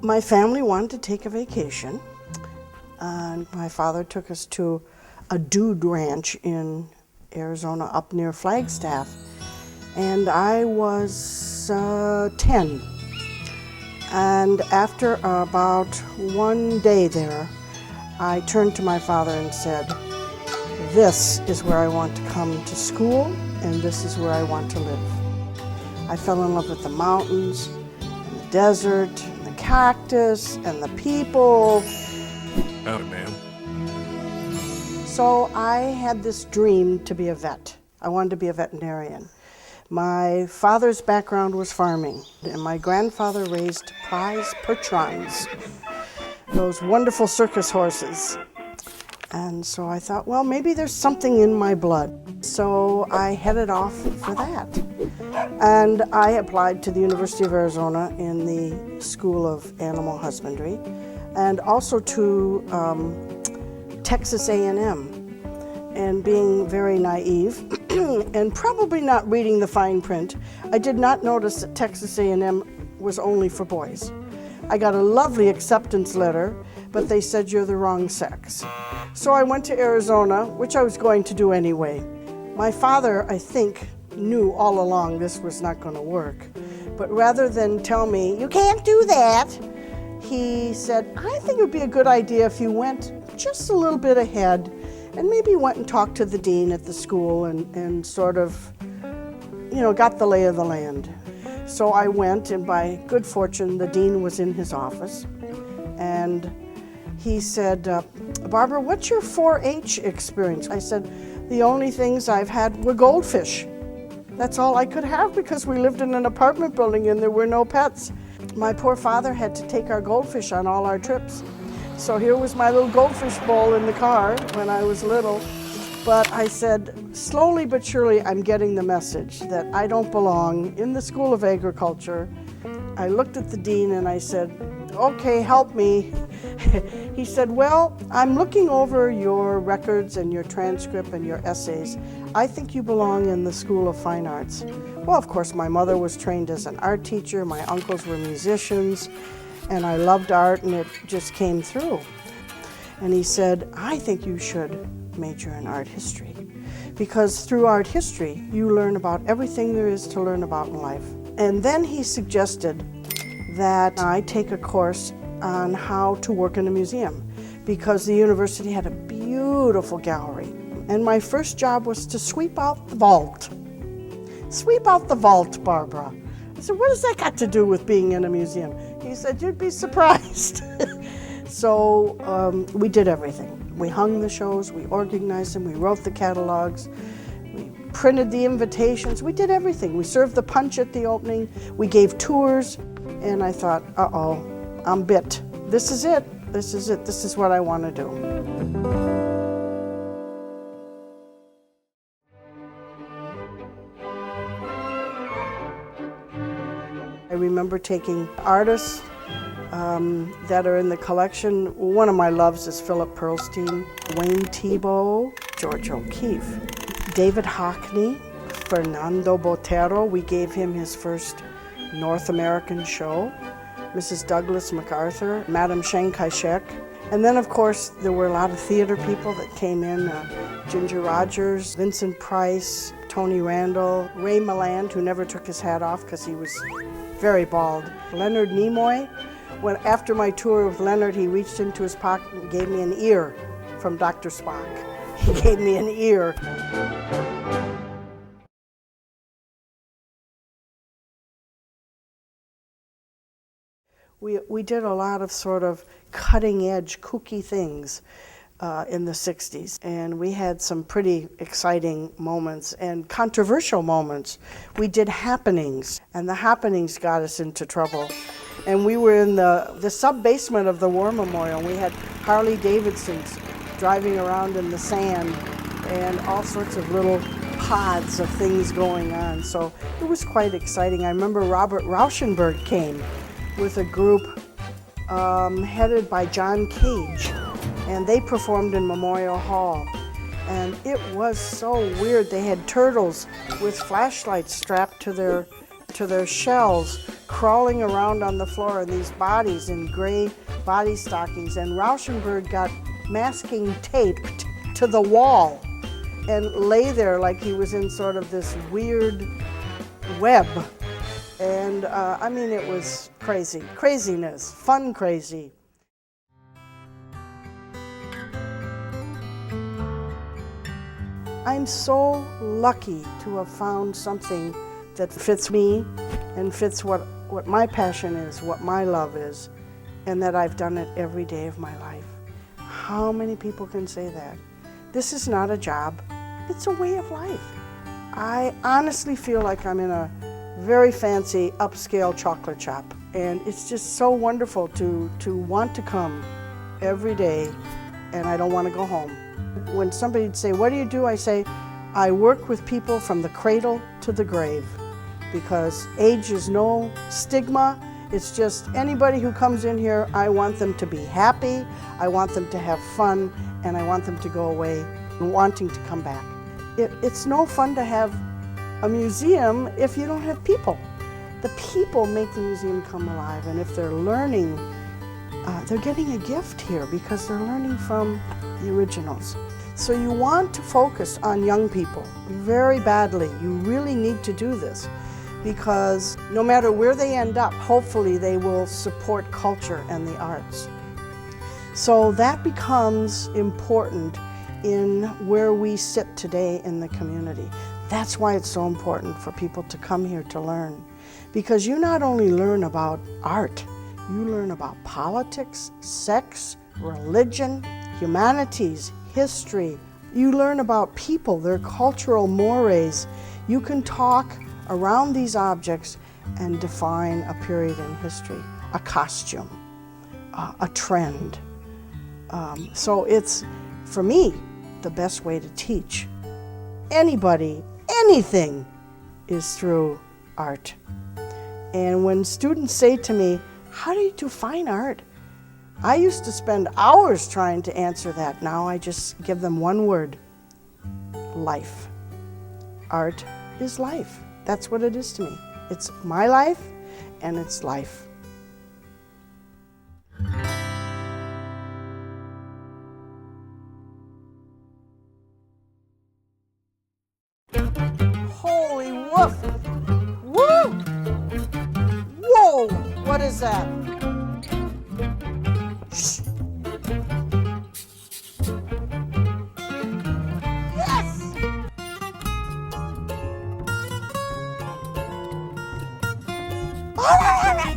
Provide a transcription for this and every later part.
My family wanted to take a vacation, and my father took us to a dude ranch in Arizona up near Flagstaff, and I was 10. And after about one day there, I turned to my father and said, "This is where I want to come to school, and this is where I want to live." I fell in love with the mountains, and the desert, and the cactus, and the people. Howdy, ma'am. So I had this dream to be a vet. I wanted to be a veterinarian. My father's background was farming, and my grandfather raised prize percherons, those wonderful circus horses. And so I thought, well, maybe there's something in my blood. So I headed off for that. And I applied to the University of Arizona in the School of Animal Husbandry, and also to Texas A&M. And being very naive and probably not reading the fine print, I did not notice that Texas A&M was only for boys. I got a lovely acceptance letter, but they said you're the wrong sex. So I went to Arizona, which I was going to do anyway. My father, I think, knew all along this was not going to work. But rather than tell me, "You can't do that," he said, "I think it would be a good idea if you went just a little bit ahead and maybe went and talked to the dean at the school and sort of, got the lay of the land." So I went, and by good fortune, the dean was in his office. And he said, "Barbara, what's your 4-H experience?" I said, "The only things I've had were goldfish. That's all I could have because we lived in an apartment building and there were no pets." My poor father had to take our goldfish on all our trips. So here was my little goldfish bowl in the car when I was little. But I said, slowly but surely, I'm getting the message that I don't belong in the School of Agriculture. I looked at the dean and I said, "Okay, help me." He said, "Well, I'm looking over your records and your transcript and your essays. I think you belong in the School of Fine Arts." Well, of course, my mother was trained as an art teacher. My uncles were musicians. And I loved art, and it just came through. And he said, "I think you should major in art history, because through art history, you learn about everything there is to learn about in life." And then he suggested that I take a course on how to work in a museum, because the university had a beautiful gallery. And my first job was to sweep out the vault. "Sweep out the vault, Barbara." I said, "What does that got to do with being in a museum?" He said, "You'd be surprised." So we did everything. We hung the shows, we organized them, we wrote the catalogs, we printed the invitations, we did everything. We served the punch at the opening, we gave tours, and I thought, uh-oh, I'm bit. This is it, this is it, this is what I want to do. I remember taking artists that are in the collection. One of my loves is Philip Pearlstein, Wayne Thiebaud, George O'Keeffe, David Hockney, Fernando Botero. We gave him his first North American show. Mrs. Douglas MacArthur, Madame Chiang Kai-shek, And then, of course, there were a lot of theater people that came in, Ginger Rogers, Vincent Price, Tony Randall, Ray Milland, who never took his hat off because he was very bald, Leonard Nimoy. When, after my tour with Leonard, he reached into his pocket and gave me an ear from Dr. Spock. He gave me an ear. We did a lot of sort of cutting-edge, kooky things in the 60s, and we had some pretty exciting moments and controversial moments. We did happenings, and the happenings got us into trouble. And we were in the sub-basement of the War Memorial. We had Harley Davidsons driving around in the sand and all sorts of little pods of things going on. So it was quite exciting. I remember Robert Rauschenberg came with a group headed by John Cage, and they performed in Memorial Hall. And it was so weird. They had turtles with flashlights strapped to their shells, crawling around on the floor in these bodies in gray body stockings. And Rauschenberg got masking taped to the wall and lay there like he was in sort of this weird web. And I mean, it was crazy, craziness, fun crazy. I'm so lucky to have found something that fits me and fits what my passion is, what my love is, and that I've done it every day of my life. How many people can say that? This is not a job, it's a way of life. I honestly feel like I'm in a very fancy upscale chocolate shop, and it's just so wonderful to want to come every day, and I don't want to go home. When somebody'd say, "What do you do?" I say, "I work with people from the cradle to the grave," because age is no stigma. It's just anybody who comes in here, I want them to be happy, I want them to have fun, and I want them to go away wanting to come back. It's no fun to have a museum if you don't have people. The people make the museum come alive, and if they're learning, they're getting a gift here because they're learning from the originals. So you want to focus on young people very badly. You really need to do this because no matter where they end up, hopefully they will support culture and the arts. So that becomes important in where we sit today in the community. That's why it's so important for people to come here to learn, because you not only learn about art, you learn about politics, sex, religion, humanities, history. You learn about people, their cultural mores. You can talk around these objects and define a period in history, a costume, a trend. So it's, for me, the best way to teach anybody anything is through art. And when students say to me, "How do you do fine art?" I used to spend hours trying to answer that. Now I just give them one word: life. Art is life. That's what it is to me. It's my life and it's life. Holy woof! Woo! Whoa! What is that? Shh. Yes!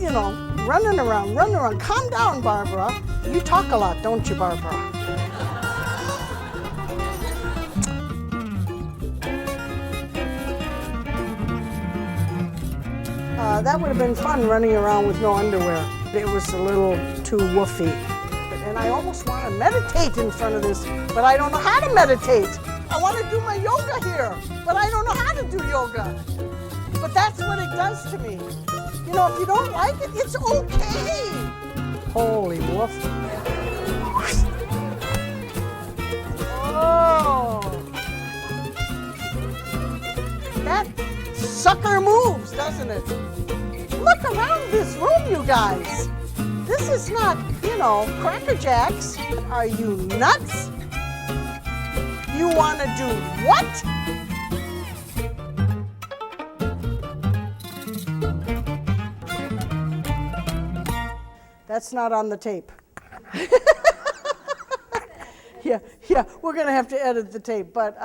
You know, running around. Calm down, Barbara. You talk a lot, don't you, Barbara? That would have been fun, running around with no underwear. It was a little too woofy. And I almost want to meditate in front of this, but I don't know how to meditate. I want to do my yoga here, but I don't know how to do yoga. But that's what it does to me. You know, if you don't like it, it's okay. Holy woof. Oh. That sucker moves, doesn't it? Look around this room, you guys. This is not, no. Cracker Jacks? Are you nuts? You want to do what? That's not on the tape. Yeah, we're going to have to edit the tape. But